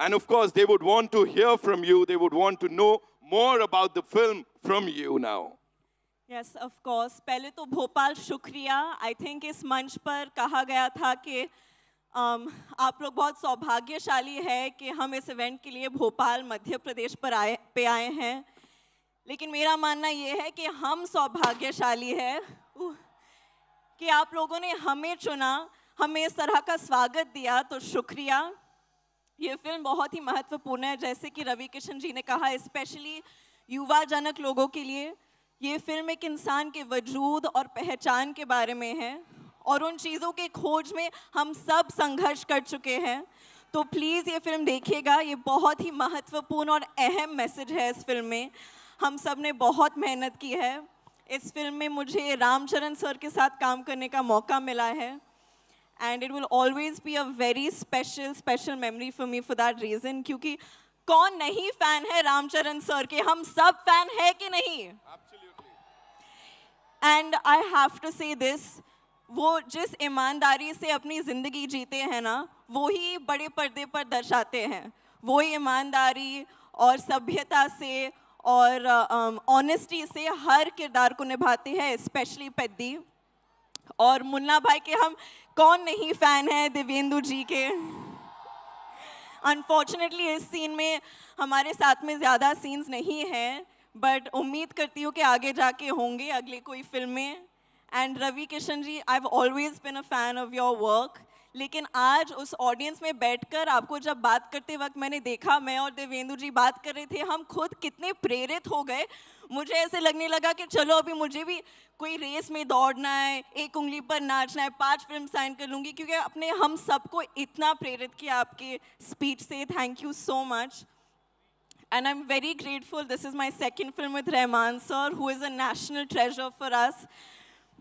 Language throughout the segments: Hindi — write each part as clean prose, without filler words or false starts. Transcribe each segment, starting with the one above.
And of course, they would want to hear from you. They would want to know more about the film from you now. Yes, of course. पहले तो भोपाल शुक्रिया. I think इस मंच पर कहा गया था कि आप लोग बहुत सौभाग्यशाली है कि हम इस इवेंट के लिए भोपाल मध्य प्रदेश पे आए हैं. लेकिन मेरा मानना ये है कि हम सौभाग्यशाली है कि आप लोगों ने हमें चुना, हमें इस तरह का स्वागत दिया, तो शुक्रिया. ये फिल्म बहुत ही महत्वपूर्ण है, जैसे कि रवि किशन जी ने कहा, स्पेशली युवा जनक लोगों के लिए. ये फिल्म एक इंसान के वजूद और पहचान के बारे में है और उन चीज़ों के खोज में हम सब संघर्ष कर चुके हैं. तो प्लीज़ ये फिल्म देखिएगा. ये बहुत ही महत्वपूर्ण और अहम मैसेज है इस फिल्म में. हम सब ने बहुत मेहनत की है. इस फिल्म में मुझे रामचरण सर के साथ काम करने का मौका मिला है. And it will always be a very special memory for me for that reason. क्योंकि कौन नहीं फैन है रामचरण सर के? हम सब फैन है कि नहीं? एंड आई हैव टू से दिस, वो जिस ईमानदारी से अपनी ज़िंदगी जीते हैं ना, वो ही बड़े पर्दे पर दर्शाते हैं. वो ही ईमानदारी और सभ्यता से और ऑनेस्टी से हर किरदार को निभाते हैं, स्पेशली पेद्दी. और मुन्ना भाई के हम कौन नहीं फ़ैन है देवेंदु जी के. अनफॉर्चुनेटली इस सीन में हमारे साथ में ज़्यादा सीन्स नहीं हैं, बट उम्मीद करती हूँ कि आगे जाके होंगे अगले कोई फिल्म में. And Ravi Kishan ji, I have always been a fan of your work. लेकिन आज उस ऑडियंस में बैठकर आपको जब बात करते वक्त मैंने देखा, मैं और देवेंदु जी बात कर रहे थे, हम खुद कितने प्रेरित हो गए. मुझे ऐसे लगने लगा कि चलो अभी मुझे भी कोई रेस में दौड़ना है, एक उंगली पर नाचना है, 5 फिल्म साइन कर लूँगी, क्योंकि अपने हम सबको इतना प्रेरित किया आपके स्पीच से. Thank you so much. And I'm very grateful. This is my second film with Rahman sir, who is a national treasure for us.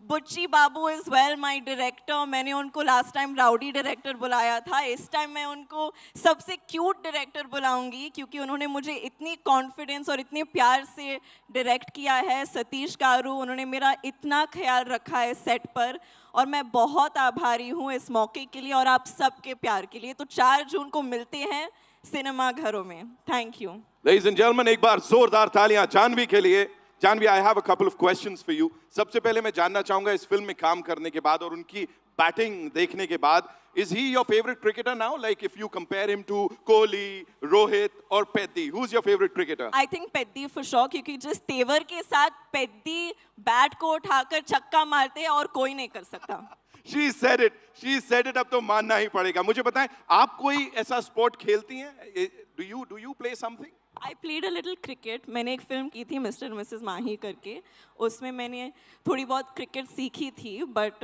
बुच्ची बाबू इज़ वेल माई डायरेक्टर. मैंने उनको लास्ट टाइम राउडी डायरेक्टर बुलाया था. इस टाइम मैं उनको सबसे क्यूट डायरेक्टर बुलाऊंगी, क्योंकि उन्होंने मुझे इतनी कॉन्फिडेंस और इतने प्यार से डायरेक्ट किया है. सतीश गारू, उन्होंने मेरा इतना ख्याल रखा है सेट पर, और मैं बहुत आभारी हूँ इस मौके के लिए और आप सबके प्यार के लिए. तो 4 जून को मिलते हैं सिनेमा घरों में. Thank you. Ladies and gentlemen, एक बार जोरदार तालियां जानवी के लिए. Janvi, I have a couple of questions for you. सबसे पहले मैं जानना चाहूंगा, इस फिल्म में काम करने के बाद और उनकी बैटिंग देखने के बाद, is he your favorite cricketer now? Like if you compare him to Kohli, Rohit or Peddi, who's your favorite cricketer? I think Peddi for sure, क्योंकि जिस तेवर के साथ Peddi बैट को उठाकर छक्का मारते हैं और कोई नहीं कर सकता. She said it. She said it. अब तो मानना ही पड़ेगा. मुझे बताएं, आप कोई ऐसा स्पोर्ट खेलती हैं? Do you play something? I played a little cricket. मैंने एक फिल्म की थी मिस्टर और मिसेस माही करके. उसमें मैंने थोड़ी बहुत क्रिकेट सीखी थी, but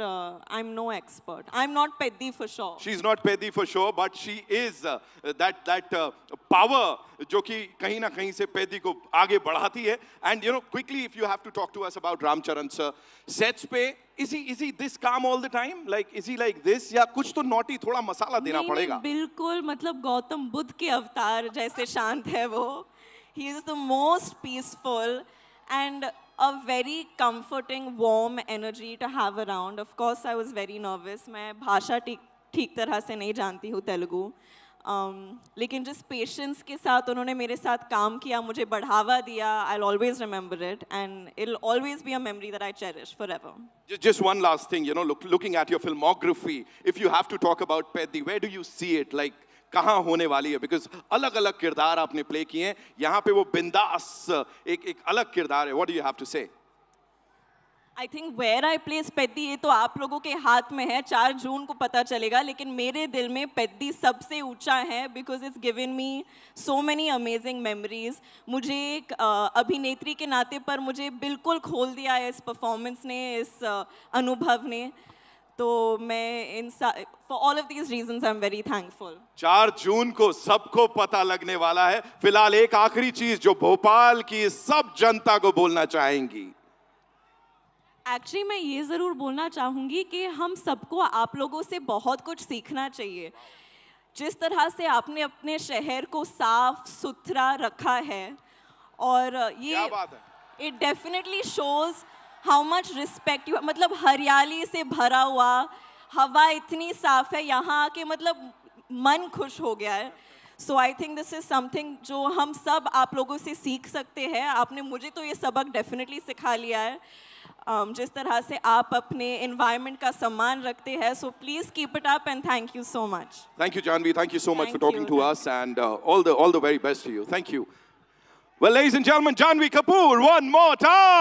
I'm no expert. I'm not Peddi for sure. She's not Peddi for sure, but she is that power जो कि कहीं ना कहीं से Peddi को आगे बढ़ाती है. And you know, quickly, if you have to talk to us about Ramcharan sir, sets पे is he this calm all the time? Like is he like this? या कुछ तो naughty, थोड़ा मसाला देना पड़ेगा. बिल्कुल, मतलब गौतम बुद्ध के अवतार जैसे शांत है वो. He is the most peaceful and a very comforting, warm energy to have around. Of course, I was very nervous. मैं भाषा ठीक तरह से नहीं जानती हूँ तेलुगु. लेकिन जिस पेशेंस के साथ उन्होंने मेरे साथ काम किया, मुझे बढ़ावा दिया, I'll always remember it, and it'll always be a memory that I cherish forever. Just one last thing, you know, looking at your filmography, if you have to talk about Peddi, where do you see it? Like कहाँ होने वाली है? Because अलग-अलग किरदार आपने प्ले किए हैं. यहाँ पे वो बिंदास एक अलग किरदार है. What do you have to say? I think where I place Peddi, ये तो आप लोगों के हाथ में है. 4 जून को पता चलेगा, लेकिन मेरे दिल में पेद्दी सबसे ऊंचा है, because it's given me so many amazing memories. मुझे एक अभिनेत्री के नाते पर मुझे बिल्कुल खोल दिया है इस परफॉर्मेंस ने, इस अनुभव ने. तो मैं for all of these reasons I'm very thankful. 4 जून को सबको पता लगने वाला है. फिलहाल एक आखिरी चीज जो भोपाल की सब जनता को बोलना चाहेंगी. एक्चुअली मैं ये ज़रूर बोलना चाहूँगी कि हम सबको आप लोगों से बहुत कुछ सीखना चाहिए. जिस तरह से आपने अपने शहर को साफ सुथरा रखा है, और ये it definitely shows how much respect you. मतलब हरियाली से भरा हुआ, हवा इतनी साफ है यहाँ के, मतलब मन खुश हो गया है. So I think this is something जो हम सब आप लोगों से सीख सकते हैं. आपने मुझे तो ये सबक डेफिनेटली सिखा लिया है. जिस तरह से आप अपने एनवायरनमेंट का सम्मान रखते हैं. So please keep it up and thank you so much. Thank you, Janvi. Thank you so much for Thank talking you. to us, and all the very best to you. Thank you. Well, ladies and gentlemen, Janvi Kapoor, one more time.